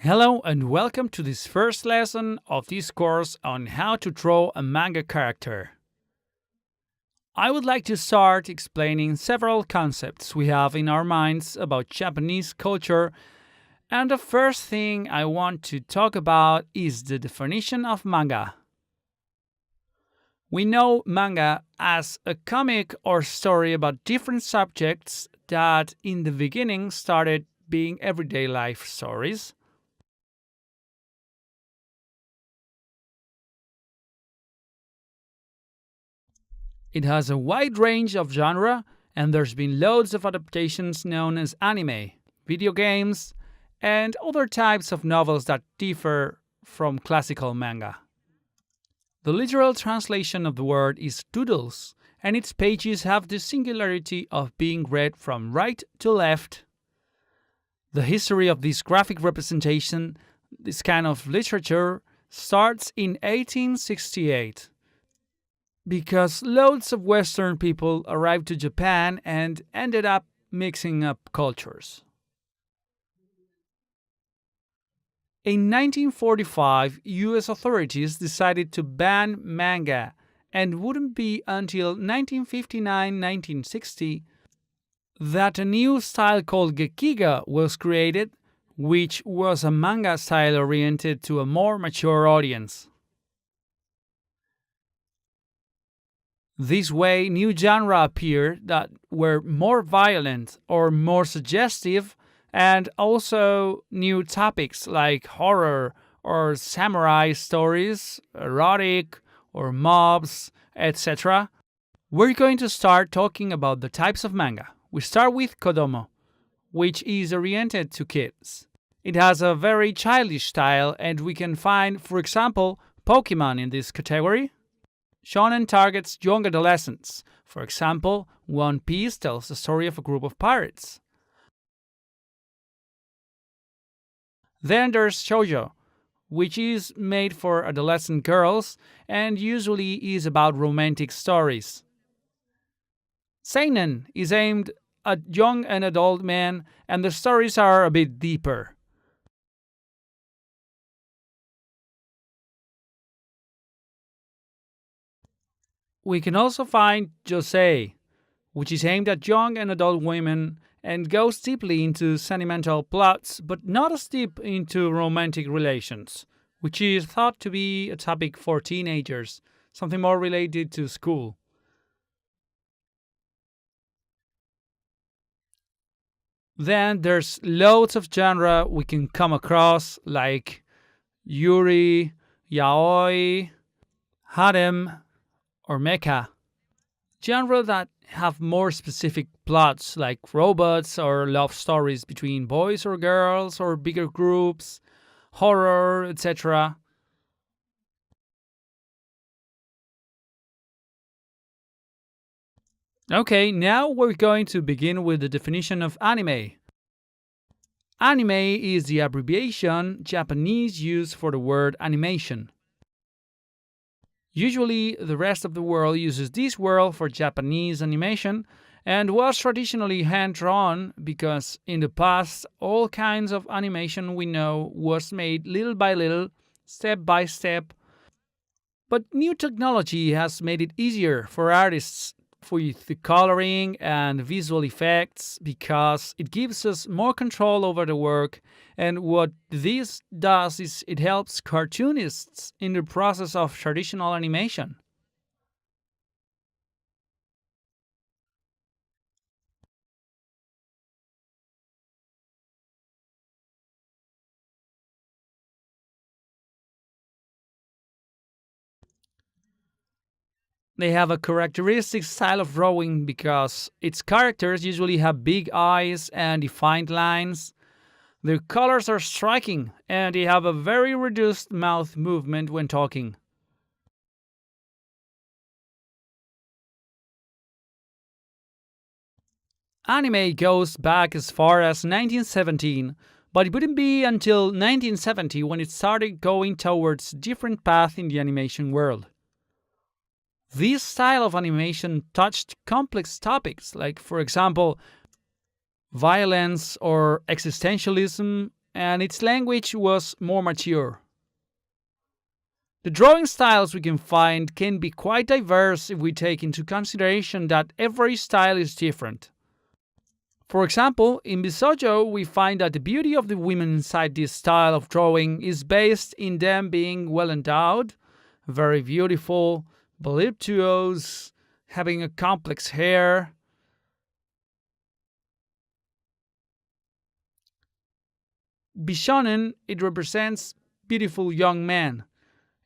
Hello and welcome to this first lesson of this course on how to draw a manga character. I would like to start explaining several concepts we have in our minds about Japanese culture, and the first thing I want to talk about is the definition of manga. We know manga as a comic or story about different subjects that in the beginning started being everyday life stories. It has a wide range of genre, and there's been loads of adaptations known as anime, video games, and other types of novels that differ from classical manga. The literal translation of the word is doodles, and its pages have the singularity of being read from right to left. The history of this graphic representation, this kind of literature, starts in 1868. Because loads of Western people arrived to Japan and ended up mixing up cultures. In 1945, US authorities decided to ban manga, and wouldn't be until 1959-1960 that a new style called gekiga was created, which was a manga style oriented to a more mature audience. This way, new genres appeared that were more violent or more suggestive, and also new topics like horror or samurai stories, erotic or mobs, etc. We're going to start talking about the types of manga. We start with KODOMO, which is oriented to kids. It has a very childish style, and we can find, for example, Pokemon in this category. Shonen targets young adolescents. For example, One Piece tells the story of a group of pirates. Then there's shoujo, which is made for adolescent girls and usually is about romantic stories. Seinen is aimed at young and adult men, and the stories are a bit deeper. We can also find JOSEI, which is aimed at young and adult women and goes deeply into sentimental plots, but not as deep into romantic relations, which is thought to be a topic for teenagers, something more related to school. Then there's loads of genre we can come across, like yuri, yaoi, harem, or mecha. Genre that have more specific plots like robots or love stories between boys or girls or bigger groups, horror, etc. Okay, now we're going to begin with the definition of anime. Anime is the abbreviation Japanese use for the word animation. Usually, the rest of the world uses this word for Japanese animation and was traditionally hand-drawn because in the past all kinds of animation we know was made little by little, step by step. But new technology has made it easier for artists with the coloring and visual effects because it gives us more control over the work, and what this does is it helps cartoonists in the process of traditional animation. They have a characteristic style of drawing because its characters usually have big eyes and defined lines. Their colors are striking, and they have a very reduced mouth movement when talking. Anime goes back as far as 1917, but it wouldn't be until 1970 when it started going towards a different path in the animation world. This style of animation touched complex topics like, for example, violence or existentialism and its language was more mature. The drawing styles we can find can be quite diverse if we take into consideration that every style is different. For example, in BISHOJO, we find that the beauty of the women inside this style of drawing is based in them being well endowed, very beautiful, voluptuous, having a complex hair. Bishonen, it represents beautiful young men.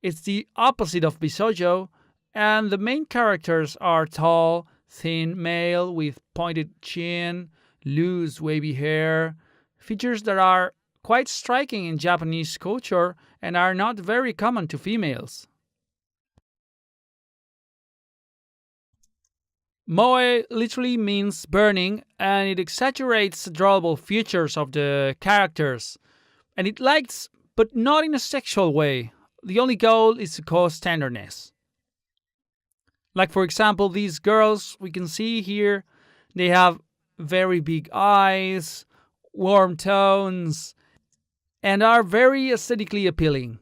It's the opposite of BISHOJO, and the main characters are tall, thin male with pointed chin, loose wavy hair, features that are quite striking in Japanese culture and are not very common to females. Moe literally means burning, and it exaggerates the adorable features of the characters. And it likes, but not in a sexual way. The only goal is to cause tenderness. Like, for example, these girls we can see here, they have very big eyes, warm tones, and are very aesthetically appealing.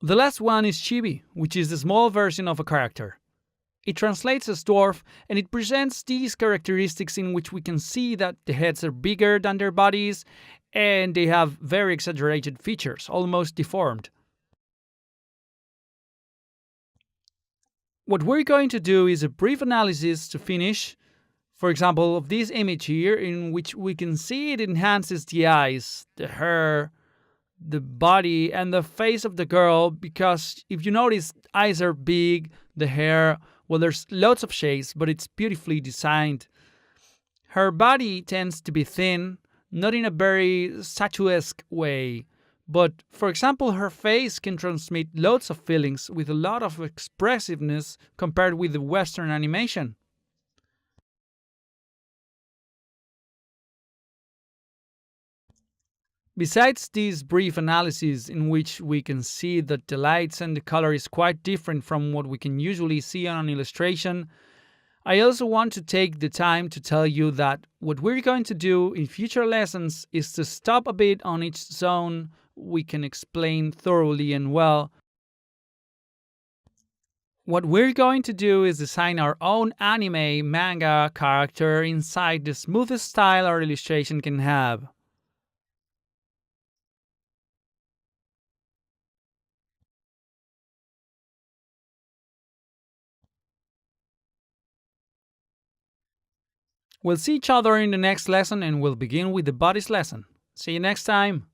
The last one is Chibi, which is the small version of a character. It translates as dwarf, and it presents these characteristics in which we can see that the heads are bigger than their bodies and they have very exaggerated features, almost deformed. What we're going to do is a brief analysis to finish, for example, of this image here, in which we can see it enhances the eyes, the hair, the body, and the face of the girl, because if you notice, eyes are big, the hair, well, there's lots of shades, but it's beautifully designed. Her body tends to be thin, not in a very statuesque way, but for example, her face can transmit lots of feelings with a lot of expressiveness compared with the Western animation. Besides this brief analysis in which we can see that the lights and the color is quite different from what we can usually see on an illustration, I also want to take the time to tell you that what we're going to do in future lessons is to stop a bit on each zone we can explain thoroughly and well. What we're going to do is design our own anime manga character inside the smoothest style our illustration can have. We'll see each other in the next lesson and we'll begin with the bodies lesson. See you next time!